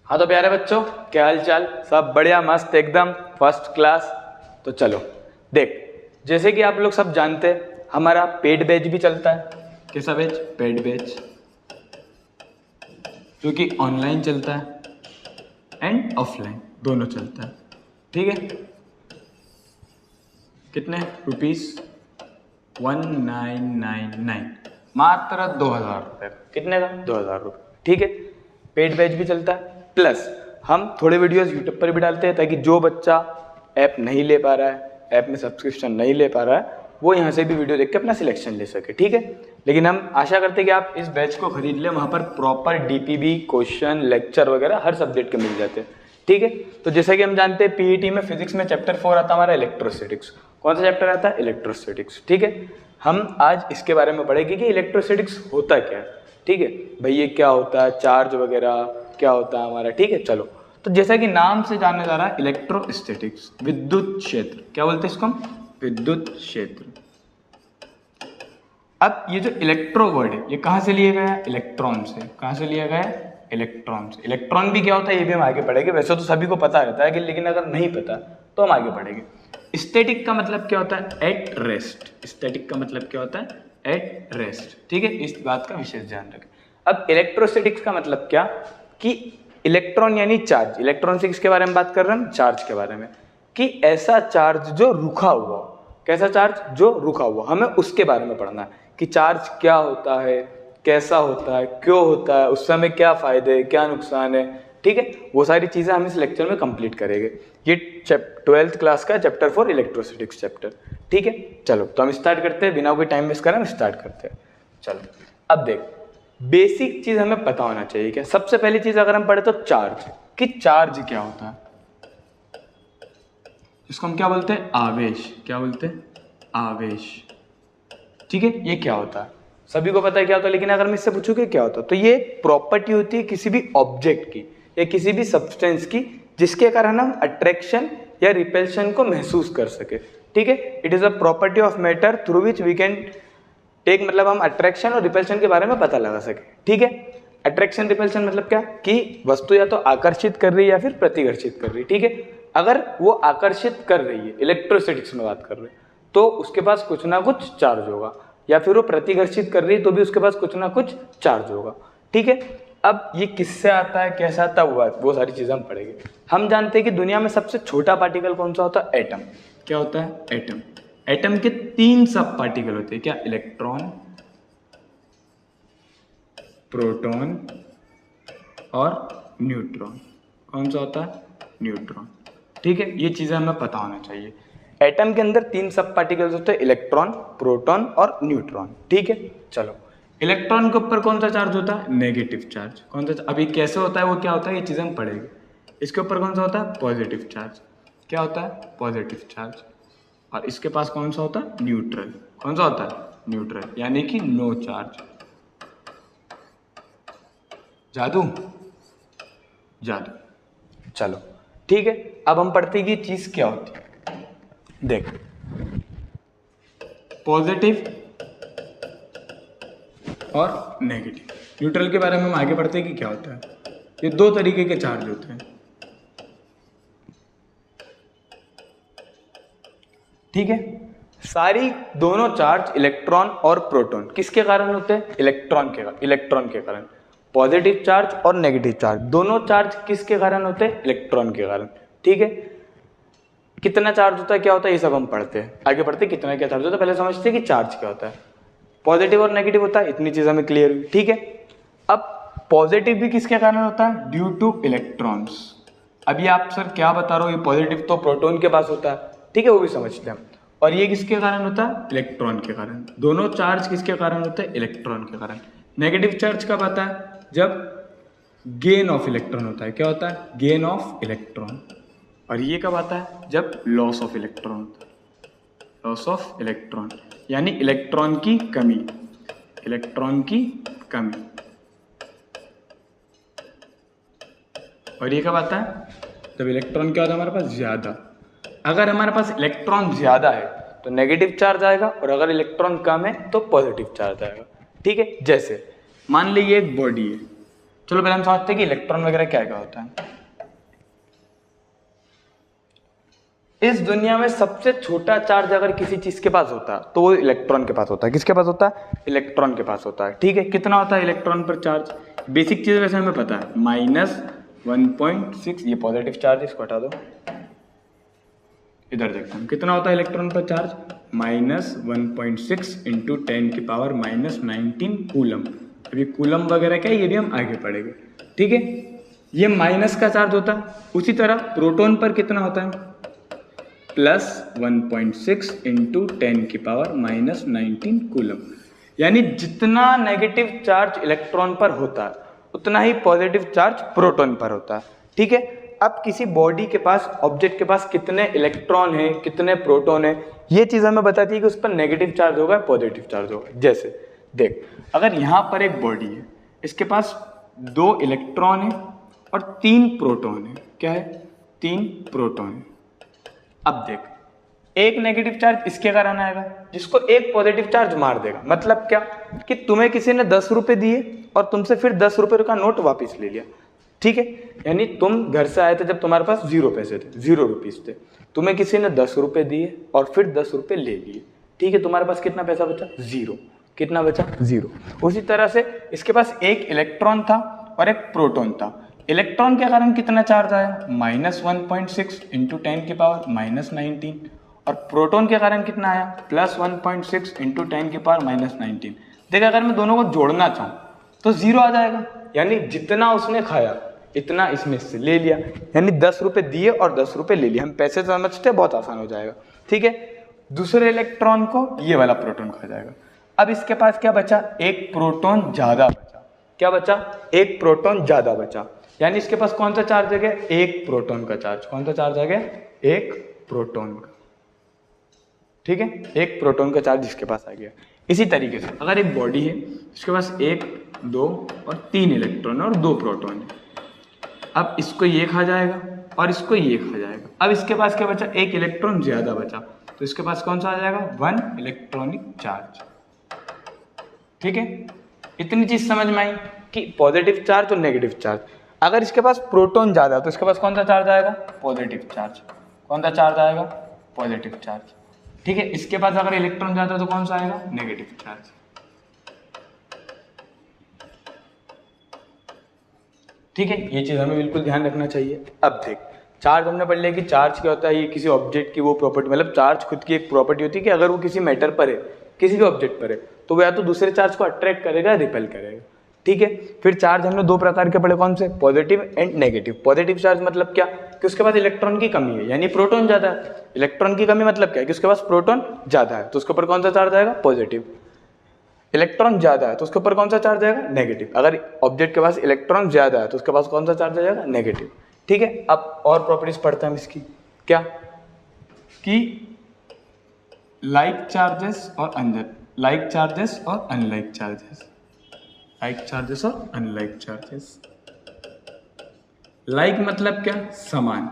हाँ तो प्यारे बच्चों, क्या हाल चाल? सब बढ़िया, मस्त, एकदम फर्स्ट क्लास। तो चलो देख, जैसे कि आप लोग सब जानते हैं हमारा पेड बैच भी चलता है। कैसा बैच? पेड बैच, जो कि ऑनलाइन चलता है एंड ऑफलाइन दोनों चलता है। ठीक है, कितने ₹1999, मात्र 2000 रुपये। कितने का? 2000 रुपये। ठीक है, पेड बैच भी चलता है, प्लस हम थोड़े वीडियोस यूट्यूब पर भी डालते हैं ताकि जो बच्चा ऐप नहीं ले पा रहा है, ऐप में सब्सक्रिप्शन नहीं ले पा रहा है, वो यहाँ से भी वीडियो देख के अपना सिलेक्शन ले सके। ठीक है, लेकिन हम आशा करते हैं कि आप इस बैच को खरीद लें, वहाँ पर प्रॉपर डीपीबी क्वेश्चन लेक्चर वगैरह हर सब्जेक्ट के मिल जाते हैं। ठीक है, तो जैसा कि हम जानते हैं पीईटी में फिजिक्स में चैप्टर 4 आता है हमारा इलेक्ट्रोस्टैटिक्स। कौन सा चैप्टर आता है? इलेक्ट्रोस्टैटिक्स। ठीक है, हम आज इसके बारे में पढ़ेंगे कि इलेक्ट्रोस्टैटिक्स होता क्या है। ठीक है भाई, ये क्या होता है, चार्ज वगैरह क्या होता है हमारा। ठीक है, चलो तो जैसा कि नाम से जाना जा रहा है इलेक्ट्रोस्टैटिक्स, विद्युत क्षेत्र। क्या बोलते हैं इसको हम? विद्युत क्षेत्र। अब ये जो इलेक्ट्रो वर्ड है ये कहाँ से लिया गया है? इलेक्ट्रॉन से। कहाँ से लिया गया है? इलेक्ट्रॉन से। इलेक्ट्रॉन भी क्या होता है ये भी हम आगे पढ़ेंगे, वैसे तो सभी को पता रहता है कि, लेकिन अगर नहीं पता तो हम आगे पढ़ेंगे। स्टैटिक का मतलब क्या होता है? At rest. स्टैटिक का मतलब क्या होता है? At rest. ठीक है, इस बात का विशेष ध्यान रखें। अब इलेक्ट्रोस्टैटिक्स का मतलब क्या कि इलेक्ट्रॉन यानी चार्ज। इलेक्ट्रॉन से किसके बारे में बात कर रहे हैं? चार्ज के बारे में, कि ऐसा चार्ज जो रुका हुआ हो। कैसा चार्ज? जो रुका हुआ, हमें उसके बारे में पढ़ना है कि चार्ज क्या होता है, कैसा होता है, क्यों होता है, उससे हमें क्या फायदे, क्या नुकसान है। ठीक है, वो सारी चीज़ें हम इस लेक्चर में कंप्लीट करेंगे। ये 12th क्लास का चैप्टर 4 इलेक्ट्रोस्टैटिक्स चैप्टर। ठीक है, चलो तो हम स्टार्ट करते हैं, बिना कोई टाइम वेस्ट करें हम स्टार्ट करते हैं। चलो अब देख, बेसिक चीज़ हमें पता होना चाहिए। क्या सबसे पहली चीज़ अगर हम पढ़े तो चार्ज, कि चार्ज क्या होता है। इसको हम क्या बोलते हैं? आवेश। क्या बोलते हैं? आवेश। ठीक है, ये क्या होता है सभी को पता है क्या होता है, लेकिन अगर मैं इससे पूछूं कि क्या होता है, तो ये प्रॉपर्टी होती है किसी भी ऑब्जेक्ट की या किसी भी सब्सटेंस की, जिसके कारण हम अट्रैक्शन या रिपल्शन को महसूस कर सके। ठीक है, it is a property of matter through which we can take, मतलब हम अट्रैक्शन और रिपल्शन के बारे में पता लगा सके। ठीक है, अट्रैक्शन रिपल्शन मतलब क्या कि वस्तु या तो आकर्षित कर रही है या फिर प्रतिकर्षित कर रही है। ठीक है, अगर वो आकर्षित कर रही है, इलेक्ट्रोस्टैटिक्स में बात कर रहे हैं, तो उसके पास कुछ ना कुछ चार्ज होगा, या फिर वो प्रतिकर्षित कर रही है तो भी उसके पास कुछ ना कुछ चार्ज होगा। ठीक है, अब ये किससे आता है, कैसा आता है, वो सारी चीजें हम पढ़ेंगे। हम जानते हैं कि दुनिया में सबसे छोटा पार्टिकल कौन सा होता है? एटम। क्या होता है? एटम। एटम के 3 सब पार्टिकल होते हैं। क्या? इलेक्ट्रॉन, प्रोटॉन और न्यूट्रॉन। कौन सा होता है? न्यूट्रॉन। ठीक है, ये चीजें हमें पता होना चाहिए। एटम के अंदर 3 सब पार्टिकल्स होते हैं, इलेक्ट्रॉन, प्रोटॉन और न्यूट्रॉन। ठीक है, चलो इलेक्ट्रॉन के ऊपर कौन सा चार्ज होता है? Negative charge. कौन सा? अभी कैसे होता है, वो क्या होता है, ये चीजें हम पढ़ेंगे। इसके ऊपर कौन सा होता है? Positive charge. क्या होता है? Positive charge. और इसके पास कौन सा होता है? न्यूट्रल। कौन सा होता है? न्यूट्रल, यानी कि नो चार्ज। जादू जादू। चलो ठीक है, अब हम पढ़ते हैं कि चीज क्या होती है। देख, पॉजिटिव और नेगेटिव। न्यूट्रल के बारे में हम आगे पढ़ते हैं कि क्या होता है। ये 2 तरीके के चार्ज होते हैं। ठीक है, सारी दोनों चार्ज इलेक्ट्रॉन और प्रोटॉन किसके कारण होते हैं? इलेक्ट्रॉन के कारण। पॉजिटिव चार्ज और नेगेटिव चार्ज दोनों चार्ज किसके कारण होते हैं? इलेक्ट्रॉन के कारण। ठीक है, कितना चार्ज होता है, क्या होता है, ये सब हम पढ़ते हैं, आगे पढ़ते हैं कितना क्या चार्ज होता है। पहले समझते हैं कि चार्ज क्या होता है। पॉजिटिव और नेगेटिव होता है, इतनी चीज हमें क्लियर हुई। ठीक है, अब पॉजिटिव भी किसके कारण होता है? Due two electrons. अभी आप सर क्या बता रहे हो, ये पॉजिटिव तो प्रोटॉन के पास होता है। ठीक है, वो भी समझते हैं हम। और ये किसके कारण होता है? इलेक्ट्रॉन के कारण। दोनों चार्ज किसके कारण होते हैं? इलेक्ट्रॉन के कारण। नेगेटिव चार्ज कब आता है? जब गेन ऑफ इलेक्ट्रॉन होता है। क्या होता है? Gain of electron. और ये कब आता है? जब लॉस ऑफ इलेक्ट्रॉन होता है। लॉस ऑफ इलेक्ट्रॉन यानी इलेक्ट्रॉन की कमी। इलेक्ट्रॉन की कमी। और ये कब आता है? जब इलेक्ट्रॉन क्या होता है हमारे पास? ज्यादा। अगर हमारे पास इलेक्ट्रॉन ज्यादा है तो नेगेटिव चार्ज आएगा, और अगर इलेक्ट्रॉन कम है तो पॉजिटिव चार्ज आएगा। ठीक है, जैसे मान लीजिए एक बॉडी है, चलो पहले हम समझते हैं कि इलेक्ट्रॉन वगैरह क्या क्या होता है। इस दुनिया में सबसे छोटा चार्ज अगर किसी चीज के पास होता है तो वो इलेक्ट्रॉन के पास होता है। किसके पास होता है? इलेक्ट्रॉन के पास होता है। ठीक है, कितना होता है इलेक्ट्रॉन पर चार्ज? बेसिक चीज वैसे हमें पता है, -1.6। ये पॉजिटिव चार्ज, इसको हटा दो। इधर देखते हैं कितना होता है इलेक्ट्रॉन पर चार्ज, -1.6 × 10⁻⁻19 कूलम। अभी कूलम वगैरह क्या है ये भी हम आगे पढ़ेंगे। ठीक है, ये माइनस का चार्ज होता है। उसी तरह प्रोटॉन पर कितना होता है, +1.6 × 10⁻⁻19 कूलम। यानी जितना नेगेटिव चार्ज इलेक्ट्रॉन पर होता है उतना ही पॉजिटिव चार्ज प्रोटॉन पर होता है। ठीक है, अब किसी बॉडी के पास, ऑब्जेक्ट के पास कितने इलेक्ट्रॉन हैं, कितने प्रोटॉन हैं, ये चीज़ हमें बताती है कि उस पर नेगेटिव चार्ज होगा, पॉजिटिव चार्ज होगा। जैसे देख, अगर यहाँ पर एक बॉडी है, इसके पास 2 इलेक्ट्रॉन है और 3 प्रोटॉन है। क्या है? 3 प्रोटॉन है। अब देख, एक नेगेटिव चार्ज इसके कारण आएगा जिसको एक पॉजिटिव चार्ज मार देगा। मतलब क्या कि तुम्हें किसी ने 10 रुपए दिए और तुमसे फिर 10 रुपए का नोट वापस ले लिया। ठीक है, यानी तुम घर से आए थे जब तुम्हारे पास 0 पैसे थे, 0 रुपीज थे, तुम्हें किसी ने 10 रुपए दिए और फिर 10 रुपए ले लिए। ठीक है, तुम्हारे पास कितना पैसा बचा? 0। कितना बचा? 0। उसी तरह से इसके पास एक इलेक्ट्रॉन था और एक प्रोटॉन था। इलेक्ट्रॉन के कारण कितना चार्ज आया? -1.6 × 10⁻⁻19। और प्रोटॉन के कारण कितना आया? +1.6 × 10⁻⁻19। देखा, अगर मैं दोनों को जोड़ना चाहूँ तो 0 आ जाएगा। यानी जितना उसने खाया इतना इसमें से ले लिया, यानी 10 रुपए दिए और 10 रुपए ले लिए। हम पैसे समझते बहुत आसान हो जाएगा। ठीक है, दूसरे इलेक्ट्रॉन को ये वाला प्रोटॉन खा जाएगा। अब इसके पास क्या बचा? एक प्रोटॉन ज्यादा बचा। क्या बचा? एक प्रोटॉन ज्यादा बचा। यानी इसके पास कौन सा चार्ज आ गया? एक प्रोटॉन का चार्ज। कौन सा चार्ज आ गया? एक प्रोटॉन का। ठीक है, एक प्रोटॉन का चार्ज इसके पास आ गया। इसी तरीके से अगर एक बॉडी है, इसके पास 1, 2 और 3 इलेक्ट्रॉन और 2 प्रोटॉन है। अब इसको ये खा जाएगा और इसको ये खा जाएगा। अब इसके पास क्या बचा? एक इलेक्ट्रॉन ज्यादा बचा, तो इसके पास कौन सा आ जाएगा? 1 इलेक्ट्रॉनिक चार्ज। ठीक है, इतनी चीज समझ में आई कि पॉजिटिव चार्ज और नेगेटिव चार्ज। अगर इसके पास प्रोटॉन ज्यादा तो इसके पास कौन सा चार्ज आएगा? Positive charge. कौन सा चार्ज आएगा? Positive charge. ठीक है, इसके पास अगर इलेक्ट्रॉन ज्यादा तो कौन सा आएगा? Negative charge. ठीक है, ये चीज हमें बिल्कुल ध्यान रखना चाहिए। अब देख, चार्ज हमने पढ़ लिया कि चार्ज क्या होता है। ये किसी ऑब्जेक्ट की वो प्रॉपर्टी, मतलब चार्ज खुद की एक प्रॉपर्टी होती है कि अगर वो किसी मैटर पर है, किसी भी ऑब्जेक्ट पर है, तो वो या तो दूसरे चार्ज को अट्रैक्ट करेगा, रिपेल करेगा। ठीक है, फिर चार्ज हमने 2 प्रकार के पढ़े, कौन से? Positive and negative. Positive charge मतलब क्या कि उसके पास इलेक्ट्रॉन की कमी है, यानी प्रोटॉन ज्यादा है। इलेक्ट्रॉन की कमी मतलब क्या है कि उसके पास प्रोटॉन ज्यादा है, तो उसके ऊपर कौन सा चार्ज आएगा? पॉजिटिव। इलेक्ट्रॉन ज्यादा है तो उसके ऊपर कौन सा चार्ज आएगा? नेगेटिव। अगर ऑब्जेक्ट के पास इलेक्ट्रॉन ज्यादा है तो उसके पास कौन सा चार्ज आएगा? नेगेटिव। ठीक है, अब और प्रॉपर्टीज पढ़ते हैं हम इसकी। क्या कि लाइक चार्जेस और लाइक चार्जेस और अनलाइक चार्जेस, लाइक चार्जेस और अनलाइक चार्जेस। लाइक मतलब क्या? समान।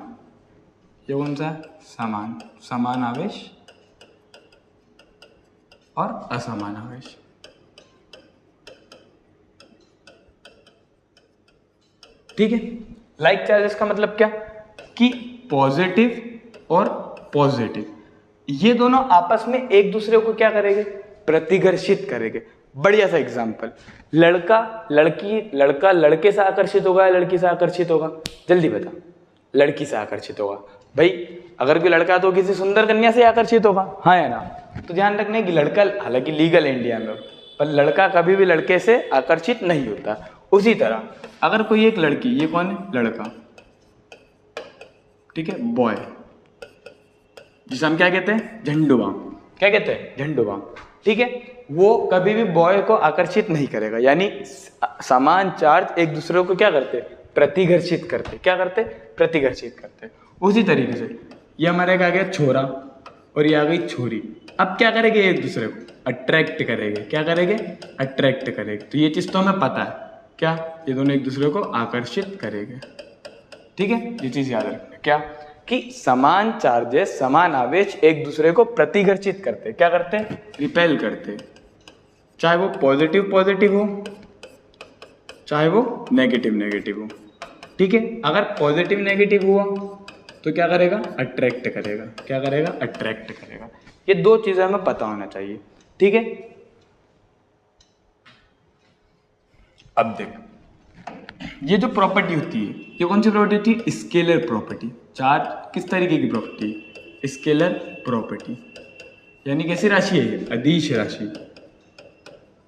ये कौन सा है? समान। समान आवेश और असमान आवेश। ठीक है, लाइक चार्जेस का मतलब क्या कि पॉजिटिव और पॉजिटिव ये दोनों आपस में एक दूसरे को क्या करेंगे? प्रतिघर्षित करेंगे। बढ़िया सा एग्जांपल, लड़का लड़के से आकर्षित होगा या लड़की से आकर्षित होगा? जल्दी बता। लड़की से आकर्षित होगा। भाई अगर कोई लड़का तो किसी सुंदर कन्या से आकर्षित होगा, हाँ या ना? तो ध्यान रखने की लड़का, हालांकि लीगल इंडिया में, पर लड़का कभी भी लड़के से आकर्षित नहीं होता। उसी तरह अगर कोई एक लड़की, ये कौन है? लड़का। ठीक है, बॉय, जिसे हम क्या कहते हैं? झंडू बाम। क्या कहते हैं? झंडू बाम। ठीक है, वो कभी भी बॉय को आकर्षित नहीं करेगा। यानी समान चार्ज एक दूसरे को क्या करते? प्रतिघर्षित करते। क्या करते? प्रतिघर्षित करते। उसी तरीके से ये हमारे आ गया छोरा और ये आ गई छोरी। अब क्या करेंगे? एक दूसरे को अट्रैक्ट करेंगे। क्या करेंगे? अट्रैक्ट करेंगे। तो ये चीज तो हमें पता है, क्या ये दोनों एक दूसरे को आकर्षित करेंगे। ठीक है, ये चीज याद रखना। क्या कि समान चार्जेस, समान आवेश एक दूसरे को प्रतिघर्षित करते। क्या करते? रिपेल करते। चाहे वो पॉजिटिव हो चाहे वो नेगेटिव नेगेटिव हो। ठीक है, अगर पॉजिटिव नेगेटिव हुआ तो क्या करेगा, अट्रैक्ट करेगा। क्या करेगा, अट्रैक्ट करेगा। ये दो चीज़ें हमें पता होना चाहिए। ठीक है, अब देख, ये जो प्रॉपर्टी होती है, ये कौन सी प्रॉपर्टी होती है, स्केलर प्रॉपर्टी। चार्ज किस तरीके की प्रॉपर्टी है, स्केलर प्रॉपर्टी, यानी कैसी राशि है ये, अदिश राशि।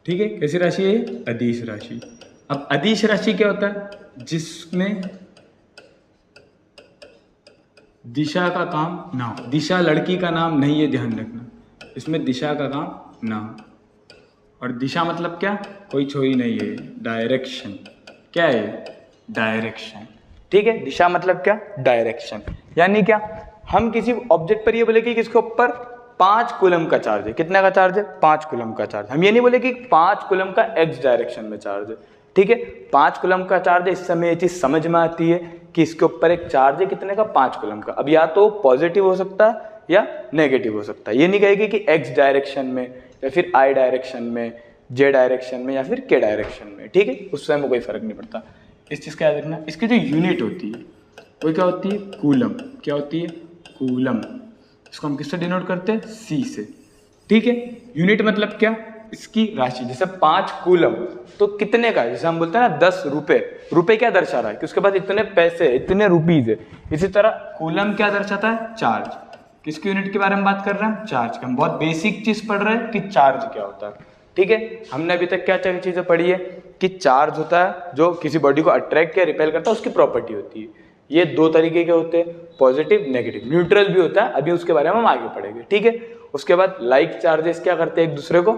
ठीक है, कैसी राशि है ये, अदिश राशि। अब अदिश राशि क्या होता है, जिसमें दिशा का काम ना हो। दिशा लड़की का नाम नहीं है, ध्यान रखना, इसमें दिशा का काम ना हो। और दिशा मतलब क्या, कोई छोरी नहीं है, डायरेक्शन। क्या है, डायरेक्शन। ठीक है, दिशा मतलब क्या, डायरेक्शन। यानी क्या, हम किसी ऑब्जेक्ट पर ये बोले कि किसके ऊपर 5 कूलम का चार्ज है। कितने का चार्ज है, 5 कूलम का चार्ज। हम ये नहीं बोले कि 5 कूलम का एक्स डायरेक्शन में चार्ज है। ठीक है, 5 कूलम का चार्ज है। इस समय ये चीज समझ में आती है कि इसके ऊपर एक चार्ज है, कितने का, 5 कूलम का। अब या तो पॉजिटिव हो सकता है या नेगेटिव हो सकता है। ये नहीं कहेगी कि एक्स डायरेक्शन में या फिर आई डायरेक्शन में, जे डायरेक्शन में या फिर के डायरेक्शन में। ठीक है, उस समय में कोई फर्क नहीं पड़ता। इस चीज़ का याद रखना। इसकी जो यूनिट होती है वो क्या होती है, कूलम। क्या होती है, कूलम। इसको हम किससे डिनोट करते हैं, सी से। ठीक है, यूनिट मतलब क्या, इसकी राशि। जैसे 5 कूलम तो कितने का है, जैसे हम बोलते हैं ना 10 रुपए। रुपए क्या दर्शा रहा है कि उसके पास इतने पैसे, इतने रुपीज है। इसी तरह कूलम क्या दर्शाता है, चार्ज। किसकी यूनिट के बारे में बात कर रहे हैं हम, चार्ज का। हम बहुत बेसिक चीज पढ़ रहे हैं कि चार्ज क्या होता है। ठीक है, हमने अभी तक क्या क्या चीजें पढ़ी है कि चार्ज होता है जो किसी बॉडी को अट्रैक्ट या रिपेल करता है, उसकी प्रॉपर्टी होती है। ये 2 तरीके के होते हैं, पॉजिटिव नेगेटिव। न्यूट्रल भी होता है, अभी उसके बारे में हम आगे पढ़ेंगे। ठीक है, उसके बाद लाइक चार्जेस क्या करते हैं एक दूसरे को,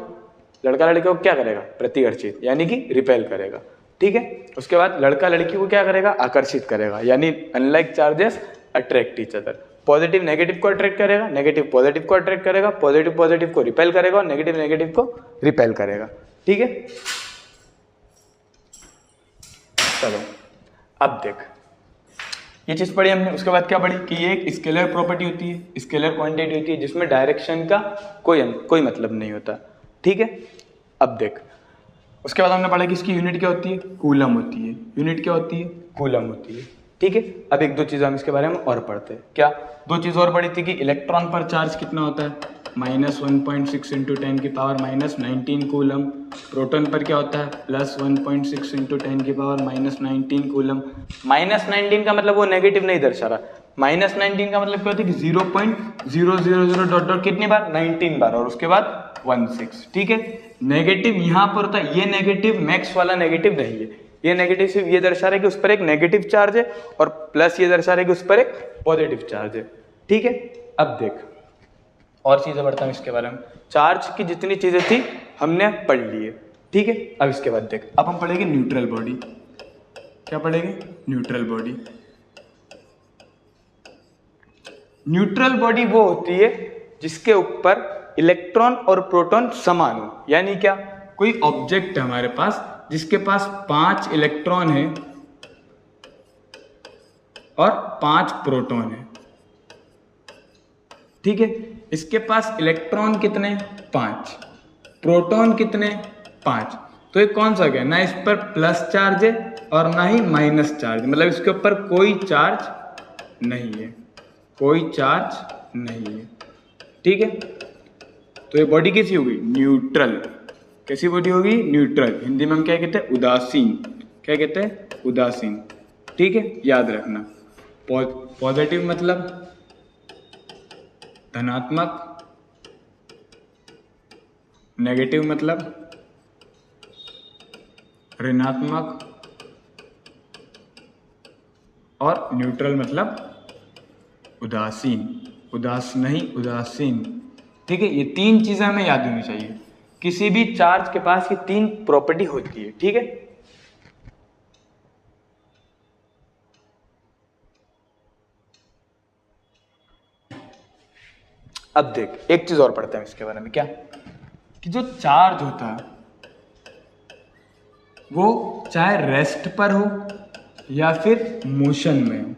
लड़का लड़की को क्या करेगा, प्रतिकर्षित यानी कि रिपेल करेगा। ठीक है, उसके बाद लड़का लड़की को क्या करेगा, आकर्षित करेगा, यानी unlike charges attract each other. Positive negative को अट्रैक्ट करेगा, नेगेटिव पॉजिटिव को अट्रैक्ट करेगा, पॉजिटिव पॉजिटिव को रिपेल करेगा और नेगेटिव नेगेटिव को रिपेल करेगा। ठीक है, चलो अब देख, ये चीज पढ़ी हमने। उसके बाद क्या पढ़ी कि ये एक स्केलर प्रॉपर्टी होती है, स्केलर क्वांटिटी होती है, जिसमें डायरेक्शन का कोई मतलब नहीं होता। ठीक है, अब देख, उसके बाद हमने पढ़ा कि इसकी यूनिट क्या होती है, कूलम होती है। यूनिट क्या होती है, कूलम होती है। ठीक है, अब एक दो चीज़ हम इसके बारे में और पढ़ते हैं। क्या, 2 चीज़ और पढ़ी थी कि इलेक्ट्रॉन पर चार्ज कितना होता है, -1.6 × 10⁻⁻19 कूलम। प्रोटॉन पर क्या होता है, +1.6 × 10⁻⁻19 कूलम। -19 का मतलब वो नेगेटिव नहीं दर्शा रहा। -19 का मतलब क्या होता है कि 0.000 कितनी बार, 19 बार, और उसके बाद 16। ठीक है, नेगेटिव यहाँ पर होता है, ये नेगेटिव मैक्स वाला नेगेटिव नहीं है। ये नेगेटिव सिर्फ ये दर्शा रहा है कि उस पर एक नेगेटिव चार्ज है, और प्लस ये दर्शा रहा है कि उस पर एक पॉजिटिव चार्ज है। ठीक है, अब देख और चीजें पढ़ता हूँ इसके बारे में। चार्ज की जितनी चीजें थी हमने पढ़ ली है। ठीक है, अब इसके बाद देख, अब हम पढ़ेंगे न्यूट्रल बॉडी। क्या पढ़ेंगे, न्यूट्रल बॉडी। न्यूट्रल बॉडी वो होती है जिसके ऊपर इलेक्ट्रॉन और प्रोटॉन समान हो। यानी क्या, कोई ऑब्जेक्ट है हमारे पास जिसके पास 5 इलेक्ट्रॉन है और 5 प्रोटॉन है। ठीक है, इसके पास इलेक्ट्रॉन कितने, 5, प्रोटॉन कितने, 5। तो ये कौन सा गया, ना इस पर प्लस चार्ज है और ना ही माइनस चार्ज, मतलब इसके ऊपर कोई चार्ज नहीं है, कोई चार्ज नहीं है। ठीक है, तो ये बॉडी कैसी होगी, न्यूट्रल। कैसी बॉडी होगी, न्यूट्रल। हिंदी में हम क्या कहते हैं, उदासीन। क्या कहते हैं, उदासीन। ठीक है, याद रखना। पॉजिटिव मतलब धनात्मक, नेगेटिव मतलब ऋणात्मक, और न्यूट्रल मतलब उदासीन। उदास नहीं, उदासीन। ठीक है, ये 3 चीजें हमें याद होनी चाहिए। किसी भी चार्ज के पास ये 3 प्रॉपर्टी होती है। ठीक है, अब देख एक चीज और पढ़ते हैं इसके बारे में। क्या, कि जो चार्ज होता है वो चाहे रेस्ट पर हो या फिर मोशन में हो,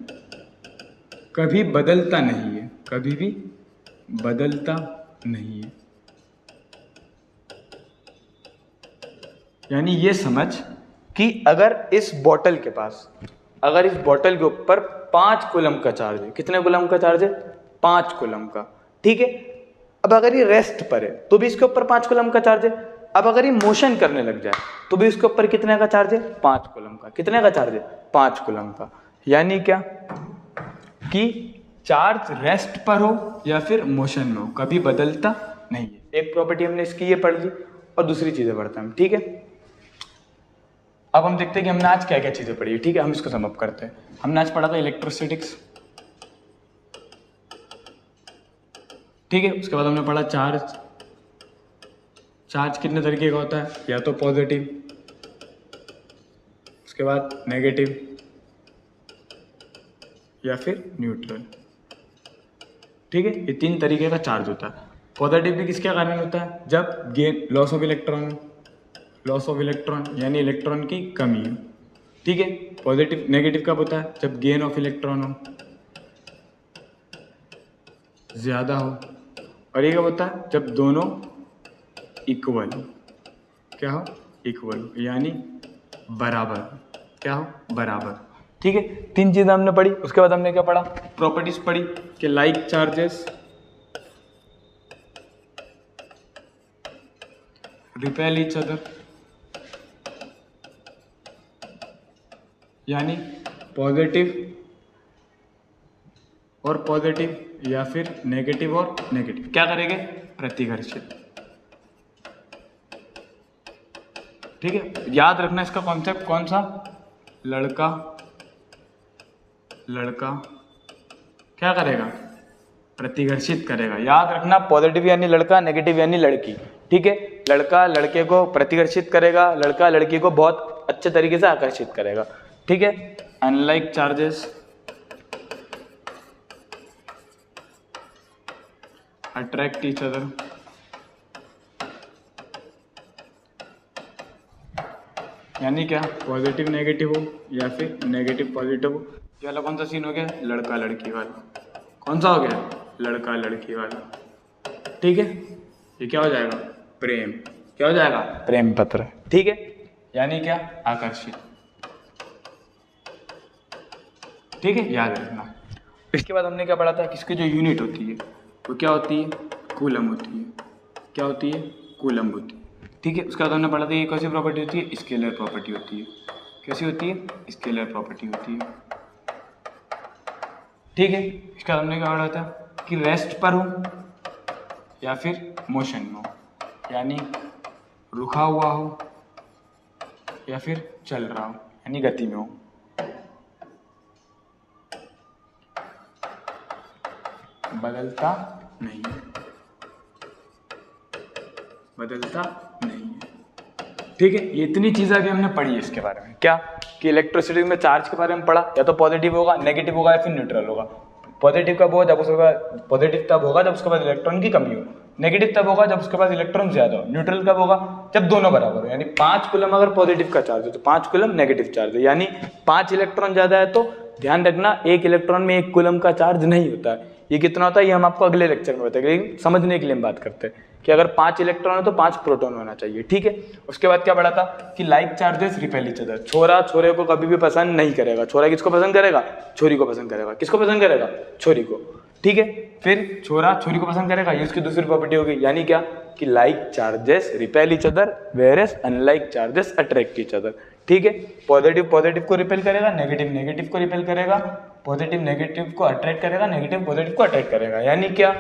कभी बदलता नहीं है, कभी भी बदलता नहीं है। यानी ये समझ कि अगर इस बॉटल के ऊपर 5 कूलम का चार्ज है, कितने कूलम का चार्ज है? 5 कूलम का, ठीक है। अब अगर ये रेस्ट पर है तो भी इसके ऊपर 5 कूलम का चार्ज है। अब अगर ये मोशन करने लग जाए तो भी इसके ऊपर कितने का चार्ज है? 5 कूलम का। कितने का चार्ज है? 5 कूलम का। यानी क्या कि चार्ज रेस्ट पर हो या फिर मोशन में हो, कभी बदलता नहीं है। एक प्रॉपर्टी हमने इसकी ये पढ़ ली और दूसरी चीजें पढ़ते हैं, ठीक है। अब हम देखते हैं कि हमने आज क्या क्या चीजें पढ़ी है, ठीक है। हम इसको सम अप करते हैं। हमने आज पढ़ा था इलेक्ट्रोस्टैटिक्स, ठीक है। उसके बाद हमने पढ़ा चार्ज। चार्ज कितने तरीके का होता है? या तो पॉजिटिव, उसके बाद नेगेटिव या फिर न्यूट्रल, ठीक है। ये 3 तरीके का चार्ज होता है। पॉजिटिव भी किसके कारण होता है? जब गेन लॉस ऑफ इलेक्ट्रॉन यानी इलेक्ट्रॉन की कमी है, ठीक है। पॉजिटिव नेगेटिव कब होता है? जब गेन ऑफ इलेक्ट्रॉन हो, ज़्यादा हो। और ये कब होता है? जब दोनों इक्वल हो। क्या हो? इक्वल हो, यानी बराबर। क्या हो? बराबर, ठीक है। 3 चीज़ें हमने पढ़ी। उसके बाद हमने क्या पढ़ा? प्रॉपर्टीज पढ़ी कि like charges repel each other, यानी पॉजिटिव और पॉजिटिव या फिर नेगेटिव और नेगेटिव क्या करेंगे? प्रतिघर्षित, ठीक है। याद रखना इसका कॉन्सेप्ट कौन सा? लड़का क्या करेगा? प्रतिघर्षित करेगा। याद रखना, पॉजिटिव यानी लड़का, नेगेटिव यानी लड़की, ठीक है। लड़का लड़के को प्रतिघर्षित करेगा, लड़का लड़की को बहुत अच्छे तरीके से आकर्षित करेगा, ठीक है। Unlike charges attract each other, यानी क्या? पॉजिटिव नेगेटिव हो या फिर नेगेटिव पॉजिटिव हो। ये वाला कौन सा सीन हो गया? लड़का लड़की वाला। कौन सा हो गया? लड़का लड़की वाला, ठीक है। ये क्या हो जाएगा? प्रेम। क्या हो जाएगा? प्रेम पत्र, ठीक है। यानी क्या? आकर्षित, ठीक है, याद रखना। इसके बाद हमने क्या पढ़ा था? किसकी जो यूनिट होती है वो क्या होती है? कूलम होती है। क्या होती है? कूलम होती है, ठीक है। उसके बाद हमने पढ़ा था ये कैसी प्रॉपर्टी होती है? स्केलर प्रॉपर्टी होती है। कैसी होती है? स्केलर प्रॉपर्टी होती है, ठीक है। इसका हमने क्या पढ़ा था कि रेस्ट पर हो या फिर मोशन में हो, यानी रुका हुआ हो या फिर चल रहा हो, यानी गति में हो। बदलता नहीं है, ठीक है। ये इतनी चीज़ें अभी हमने पढ़ी है इसके बारे में। क्या कि इलेक्ट्रिसिटी में चार्ज के बारे में पढ़ा, या तो पॉजिटिव होगा, नेगेटिव होगा या फिर न्यूट्रल होगा। पॉजिटिव कब होगा? जब उसके बाद पॉजिटिव तब होगा जब उसके पास इलेक्ट्रॉन की कमी हो। नेगेटिव तब होगा जब उसके पास इलेक्ट्रॉन ज्यादा हो। न्यूट्रल कब होगा? जब दोनों बराबर हो, यानी 5 कूलम अगर पॉजिटिव का चार्ज है तो 5 कूलम नेगेटिव चार्ज है, यानी 5 इलेक्ट्रॉन ज्यादा है। तो ध्यान रखना, एक इलेक्ट्रॉन में 1 कूलम का चार्ज नहीं होता है। ये कितना होता है ये हम आपको अगले लेक्चर में बताएंगे, लेकिन समझने के लिए हम बात करते हैं कि अगर 5 इलेक्ट्रॉन है तो 5 प्रोटॉन होना चाहिए, ठीक है। उसके बाद क्या पढ़ा था कि like charges repel each other. छोरा छोरे को कभी भी पसंद नहीं करेगा। छोरा किसको पसंद करेगा? छोरी को पसंद करेगा। किसको पसंद करेगा? छोरी को, ठीक है। फिर छोरा छोरी को पसंद करेगा, ये उसकी दूसरी प्रॉपर्टी होगी। यानी क्या कि like charges repel each other whereas unlike charges attract each other, ठीक है। पॉजिटिव पॉजिटिव को रिपेल करेगा, नेगेटिव नेगेटिव को रिपेल करेगा, पॉजिटिव नेगेटिव को अट्रैक्ट करेगा, नेगेटिव पॉजिटिव को अट्रैक्ट करेगा। यानी क्या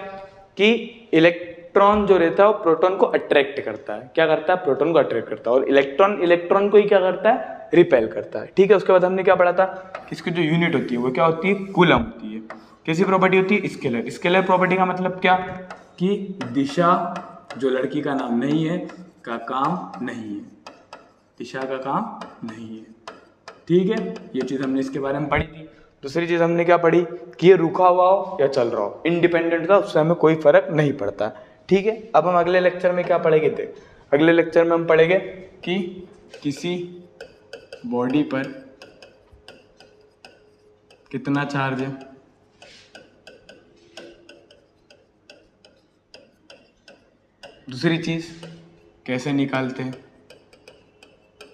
कि इलेक्ट्रॉन जो रहता है वो प्रोटॉन को अट्रैक्ट करता है। क्या करता है? प्रोटॉन को अट्रैक्ट करता है। और इलेक्ट्रॉन इलेक्ट्रॉन को ही क्या करता है? रिपेल करता है, ठीक है। उसके बाद हमने क्या पढ़ा था कि इसकी जो यूनिट होती है वो क्या होती है? कूलम होती है। कैसी प्रॉपर्टी होती है? स्केलर। स्केलर प्रॉपर्टी का मतलब क्या कि दिशा जो लड़की का नाम नहीं है का काम नहीं है, दिशा का काम नहीं है, ठीक है। ये चीज हमने इसके बारे में पढ़ी थी। दूसरी चीज हमने क्या पढ़ी कि ये रुका हुआ हो या चल रहा हो, इंडिपेंडेंट था, उससे हमें कोई फर्क नहीं पड़ता, ठीक है। अब हम अगले लेक्चर में क्या पढ़ेंगे थे? अगले लेक्चर में हम पढ़ेंगे कि किसी बॉडी पर कितना चार्ज है, दूसरी चीज कैसे निकालते हैं,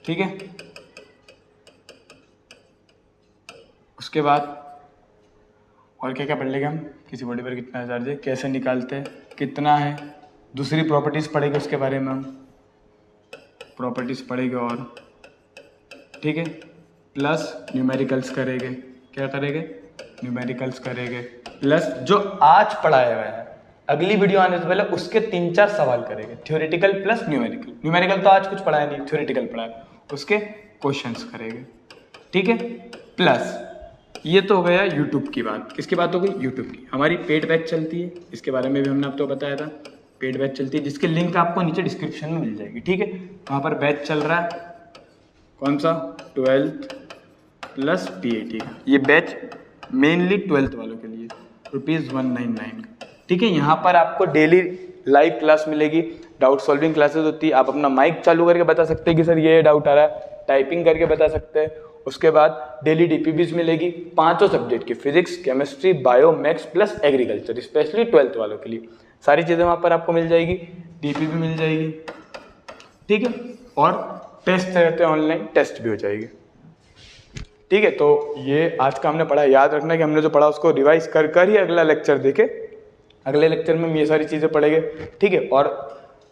ठीक है। उसके बाद और क्या क्या पढ़ लेंगे हम, किसी बॉडी पर कितना चार्ज है, कैसे निकालते हैं, कितना है, दूसरी प्रॉपर्टीज़ पढ़ेंगे उसके बारे में हम, प्रॉपर्टीज़ पढ़ेंगे और ठीक है, प्लस न्यूमेरिकल्स करेंगे, क्या करेंगे, न्यूमेरिकल्स करेंगे, प्लस जो आज पढ़ाया गया है अगली वीडियो आने से पहले उसके 3-4 सवाल करेंगे, थ्योरेटिकल प्लस न्यूमेरिकल। न्यूमेरिकल तो आज कुछ पढ़ाया नहीं, थ्योरेटिकल पढ़ाया, उसके क्वेश्चंस करेंगे, ठीक है। प्लस ये तो हो गया यूट्यूब की बात। किसकी बात हो गई, यूट्यूब की। हमारी पेड बैच चलती है, इसके बारे में भी हमने आपको बताया था, पेड बैच चलती है जिसकी लिंक आपको नीचे डिस्क्रिप्शन में मिल जाएगी, ठीक है। वहाँ पर बैच चल रहा है, कौन सा, 12th प्लस PAT का। ये बैच मेनली 12th वालों के लिए, ₹199, ठीक है। यहाँ पर आपको डेली लाइव क्लास मिलेगी, डाउट सॉल्विंग क्लासेस होती है, आप अपना माइक चालू करके बता सकते हैं कि सर ये डाउट आ रहा है, टाइपिंग करके बता सकते हैं। उसके बाद डेली DPBs मिलेगी 5 सब्जेक्ट की, physics, chemistry, bio, maths plus agriculture, specially 12th वालों के लिए। सारी चीज़ें वहाँ पर आपको मिल जाएगी, DPB मिल जाएगी, ठीक है। और टेस्ट रहते हैं ऑनलाइन, टेस्ट भी हो जाएगी, ठीक है। तो ये आज का हमने पढ़ा, याद रखना कि हमने जो पढ़ा उसको रिवाइज कर कर ही अगला लेक्चर देखे। अगले लेक्चर में हम ये सारी चीज़ें पढ़ेंगे, ठीक है। और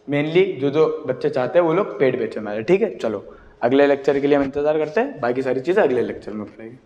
मेनली जो बच्चे चाहते हैं वो लोग पेड बैच में आए, ठीक है। चलो अगले लेक्चर के लिए हम इंतजार करते हैं, बाकी सारी चीज़ें अगले लेक्चर में पढ़ेंगे।